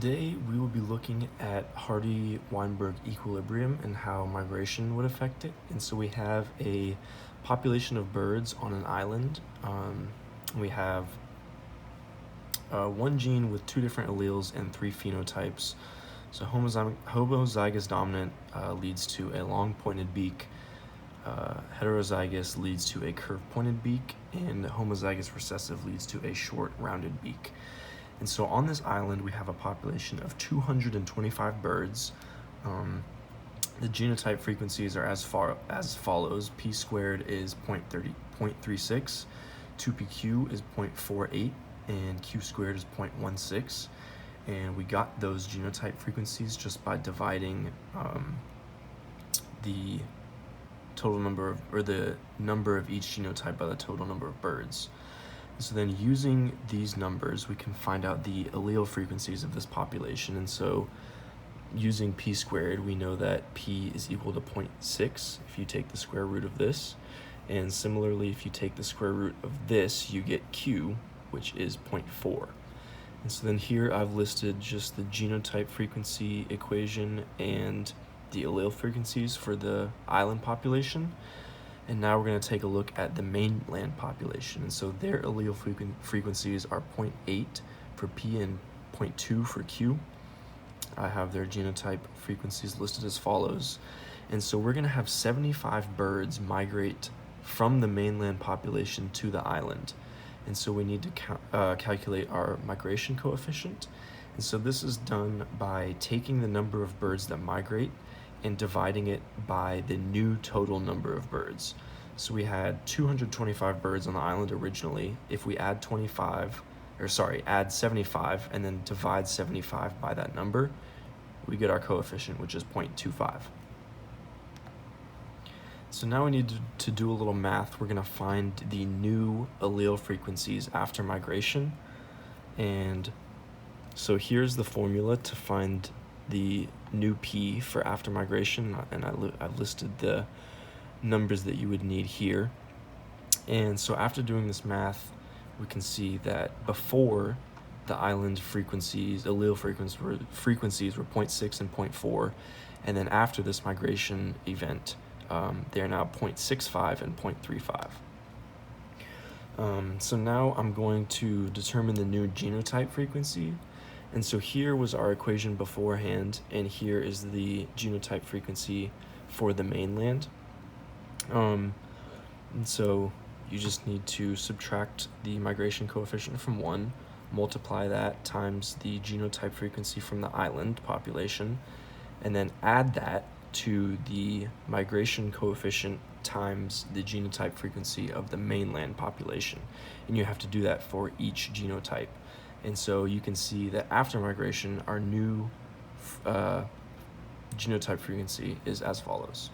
Today we will be looking at Hardy-Weinberg equilibrium and how migration would affect it. And so we have a population of birds on an island. We have one gene with two different alleles and three phenotypes. So homozygous dominant leads to a long pointed beak. Heterozygous leads to a curved pointed beak, and homozygous recessive leads to a short rounded beak. And so on this island, we have a population of 225 birds. The genotype frequencies are as follows. P squared is 0.36, 2PQ is 0.48, and Q squared is 0.16. And we got those genotype frequencies just by dividing the total number of, or the number of each genotype by the total number of birds. So then using these numbers, we can find out the allele frequencies of this population. And so using p squared, we know that p is equal to 0.6 if you take the square root of this. And similarly, if you take the square root of this, you get q, which is 0.4. And so then here I've listed just the genotype frequency equation and the allele frequencies for the island population. And now we're going to take a look at the mainland population. And so their allele frequencies are 0.8 for P and 0.2 for Q. I have their genotype frequencies listed as follows. And so we're going to have 75 birds migrate from the mainland population to the island. And so we need to calculate our migration coefficient. And so this is done by taking the number of birds that migrate and dividing it by the new total number of birds. So we had 225 birds on the island originally. If we add 75 and then divide 75 by that number, we get our coefficient, which is 0.25. So now we need to do a little math. We're gonna find the new allele frequencies after migration. And so here's the formula to find the new P for after migration, and I've listed the numbers that you would need here. And so after doing this math, we can see that before the island allele frequencies were 0.6 and 0.4, and then after this migration event, they're now 0.65 and 0.35. So now I'm going to determine the new genotype frequency. And so here was our equation beforehand, and here is the genotype frequency for the mainland. And so you just need to subtract the migration coefficient from 1, multiply that times the genotype frequency from the island population, and then add that to the migration coefficient times the genotype frequency of the mainland population. And you have to do that for each genotype. And so you can see that after migration, our new genotype frequency is as follows.